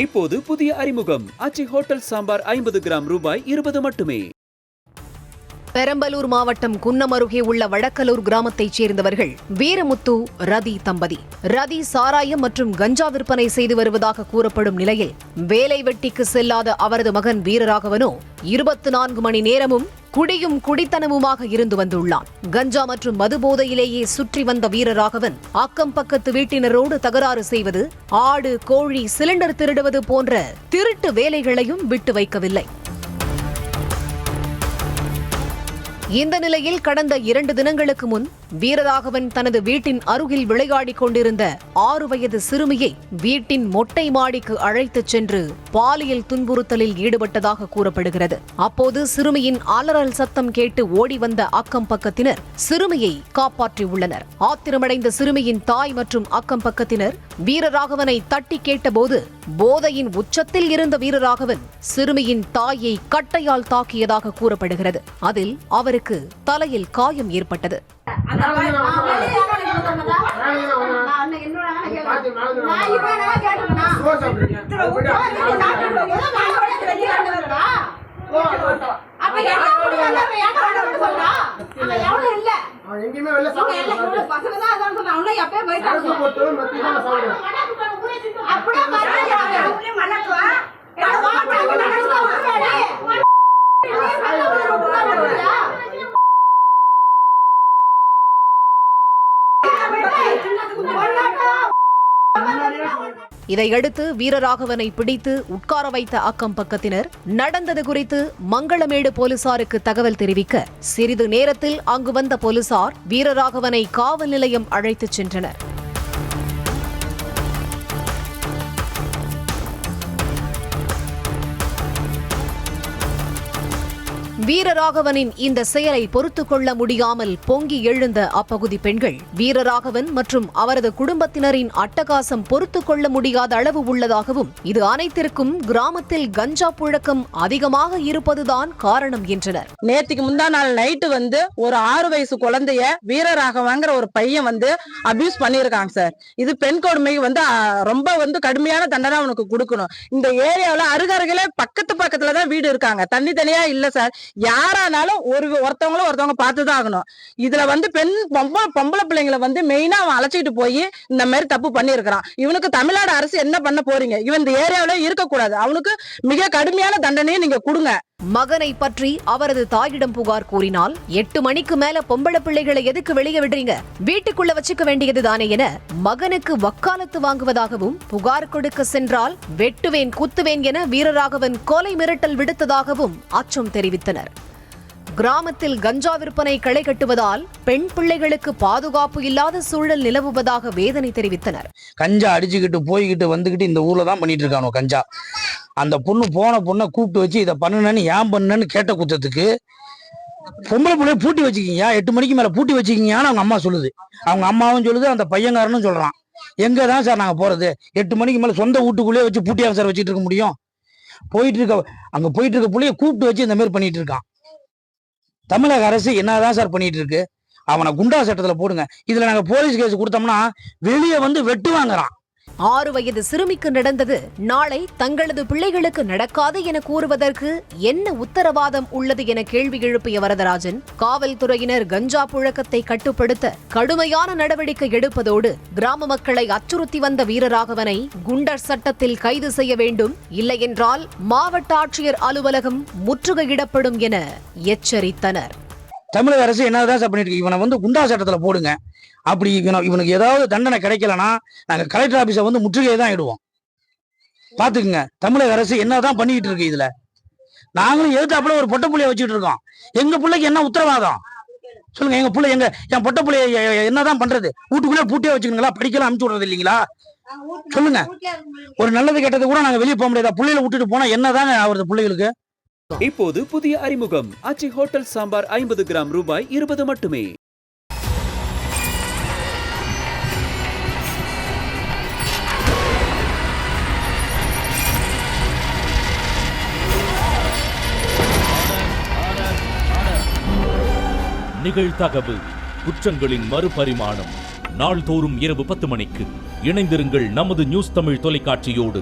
இப்போது புதிய அறிமுகம் ஆச்சி ஹோட்டல் சாம்பார் 50 கிராம் ரூபாய் 20 மட்டுமே. பெரம்பலூர் மாவட்டம் குன்னம் அருகே உள்ள வடக்கலூர் கிராமத்தைச் சேர்ந்தவர்கள் வீரமுத்து, ரதி தம்பதி. ரதி சாராயம் மற்றும் கஞ்சா விற்பனை செய்து வருவதாக கூறப்படும் நிலையில் வேலை வெட்டிக்கு செல்லாத அவரது மகன் வீரராகவனோ 24 மணி நேரமும் குடியும் குடித்தனமுமாக இருந்து வந்துள்ளான். கஞ்சா மற்றும் மது போதையிலேயே சுற்றி வந்த வீரராகவன் அக்கம் பக்கத்து வீட்டினரோடு தகராறு செய்வது, ஆடு, கோழி, சிலிண்டர் திருடுவது போன்ற திருட்டு வேலைகளையும் விட்டு வைக்கவில்லை. இந்த நிலையில் கடந்த 2 தினங்களுக்கு முன் வீரராகவன் தனது வீட்டின் அருகில் விளையாடிக் கொண்டிருந்த 6 வயது சிறுமியை வீட்டின் மொட்டை மாடிக்கு அழைத்துச் சென்று பாலியல் துன்புறுத்தலில் ஈடுபட்டதாக கூறப்படுகிறது. அப்போது சிறுமியின் அலறல் சத்தம் கேட்டு ஓடி வந்த அக்கம் பக்கத்தினர் சிறுமியை காப்பாற்றியுள்ளனர். ஆத்திரமடைந்த சிறுமியின் தாய் மற்றும் அக்கம் பக்கத்தினர் வீரராகவனை தட்டி கேட்டபோது போதையின் உச்சத்தில் இருந்த வீரராகவன் சிறுமியின் தாயை கட்டையால் தாக்கியதாக கூறப்படுகிறது. அதில் அவருக்கு தலையில் காயம் ஏற்பட்டது. இதையடுத்து வீரராகவனை பிடித்து உட்கார வைத்த அக்கம் பக்கத்தினர் நடந்தது குறித்து மங்களமேடு போலீசாருக்கு தகவல் தெரிவிக்க சிறிது நேரத்தில் அங்கு வந்த போலீசார் வீரராகவனை காவல் நிலையம் அழைத்துச் சென்றனர். வீரராகவனின் இந்த செயலை பொறுத்துக் கொள்ள முடியாமல் பொங்கி எழுந்த அப்பகுதி பெண்கள் வீரராகவன் மற்றும் அவரது குடும்பத்தினரின் அட்டகாசம் பொறுத்துக் கொள்ள முடியாத அளவு உள்ளதாகவும், இது அனைத்திற்கும் கிராமத்தில் கஞ்சா புழக்கம் அதிகமாக இருப்பதுதான் காரணம் என்றனர். நேற்றுக்கு முந்தா நாள் நைட்டு ஒரு 6 வயசு குழந்தைய வீரராகவங்கிற ஒரு பையன் அபியூஸ் பண்ணியிருக்காங்க சார். இது பெண் கொடுமைக்கு ரொம்ப கடுமையான தண்டனை அவனுக்கு கொடுக்கணும். இந்த ஏரியாவில் அருகருகிலே பக்கத்துலதான் வீடு இருக்காங்க, தனித்தனியா இல்ல சார். யாரானாலும் ஒருத்தவங்க பார்த்துதான் ஆகணும். இதுல பெண் பொம்பளை பிள்ளைங்களை மெயினா அவன் அழைச்சிட்டு போய் இந்த மாதிரி தப்பு பண்ணிருக்கான். இவனுக்கு தமிழ்நாடு அரசு என்ன பண்ண போறீங்க? இவன் இந்த ஏரியாவில இருக்கக்கூடாது. அவனுக்கு மிக கடுமையான தண்டனையை நீங்க கொடுங்க. மகனை பற்றி அவரது தாயிடம் புகார் கூறினால் 8 மணிக்கு மேல பொம்பளை பிள்ளைகளை எதுக்கு வெளியே விடுறீங்க, வீட்டுக்குள்ள வச்சுக்க வேண்டியதுதானே என மகனுக்கு வக்காலத்து வாங்குவதாகவும், புகார் கொடுக்க சென்றால் வெட்டுவேன் குத்துவேன் என வீரராகவன் கொலை மிரட்டல் விடுத்ததாகவும் அச்சம் தெரிவித்தனர். கிராமத்தில் கஞ்சா விற்பனை களை கட்டுவதால் பெண் பிள்ளைகளுக்கு பாதுகாப்பு இல்லாத சூழல் நிலவுவதாக வேதனை தெரிவித்தனர். கஞ்சா அடிச்சுக்கிட்டு போய்கிட்டு வந்துகிட்டு இந்த ஊர்ல தான் பண்ணிட்டு இருக்கானோ கஞ்சா. அந்த பொண்ணை கூப்பிட்டு வச்சு இதை பண்ணுன்னு ஏன் பண்ணுன்னு கேட்ட குத்தத்துக்கு பொம்பளை பிள்ளைய பூட்டி வச்சுக்கிங்க, 8 மணிக்கு மேல பூட்டி வச்சுக்கிங்கன்னு அவங்க அம்மா சொல்லுது. அவங்க அம்மாவும் சொல்லுது, அந்த பையன்காரனும் சொல்றான். எங்க தான் சார் நாங்க போறது? 8 மணிக்கு மேல சொந்த வீட்டுக்குள்ளேயே வச்சு பூட்டியாக சார் வச்சுட்டு இருக்க முடியும்? போயிட்டு இருக்க பிள்ளைய கூப்பிட்டு வச்சு இந்த மாதிரி பண்ணிட்டு இருக்கான். தமிழக அரசு என்னதான் சார் பண்ணிட்டு இருக்கு? அவனை குண்டா சட்டத்துல போடுங்க. இதுல நாங்க போலீஸ் கேஸ் கொடுத்தோம்னா வெளியே வெட்டுவாங்கறான். 6 வயது சிறுமிக்கு நடந்தது நாளை தங்களது பிள்ளைகளுக்கு நடக்காது என கூறுவதற்கு என்ன உத்தரவாதம் உள்ளது என கேள்வி எழுப்பிய வரதராஜன், காவல்துறையினர் கஞ்சா புழக்கத்தை கட்டுப்படுத்த கடுமையான நடவடிக்கை எடுப்பதோடு கிராம மக்களை அச்சுறுத்தி வந்த வீரராகவனை குண்டர் சட்டத்தில் கைது செய்ய வேண்டும், இல்லையென்றால் மாவட்ட ஆட்சியர் அலுவலகம் முற்றுகையிடப்படும் என எச்சரித்தனர். தமிழக அரசு என்னதான் சார் பண்ணிட்டு இருக்கு? இவனை குண்டா சட்டத்துல போடுங்க. அப்படி இவனுக்கு ஏதாவது தண்டனை கிடைக்கலன்னா நாங்க கலெக்டர் ஆபீஸை முற்றுகையை தான் இடுவோம். பாத்துக்குங்க, தமிழக அரசு என்னதான் பண்ணிட்டு இருக்கு. இதுல நாங்களும் எதிர்த்தாப்புல ஒரு பொட்ட புள்ளைய வச்சுட்டு இருக்கோம். எங்க பிள்ளைக்கு என்ன உத்தரவாதம் சொல்லுங்க? என் பொட்ட புள்ளைய என்னதான் பண்றது? வீட்டுக்குள்ளே பூட்டியே வச்சுக்கணுங்களா? படிக்கலாம் அனுப்பிச்சு விடுறது இல்லைங்களா? சொல்லுங்க. ஒரு நல்லது கெட்டது கூட நாங்க வெளியே போக முடியாதா? பிள்ளைகளை விட்டுட்டு போனா என்னதாங்க அவரது பிள்ளைகளுக்கு? இப்போது புதிய அறிமுகம் ஆச்சி ஹோட்டல் சாம்பார் 50 கிராம் ரூபாய் 20 மட்டுமே. நிகழ்தகவு குற்றங்களின் மறுபரிமாணம். நாள்தோறும் இரவு 10 மணிக்கு இணைந்திருங்கள் நமது நியூஸ் தமிழ் தொலைக்காட்சியோடு.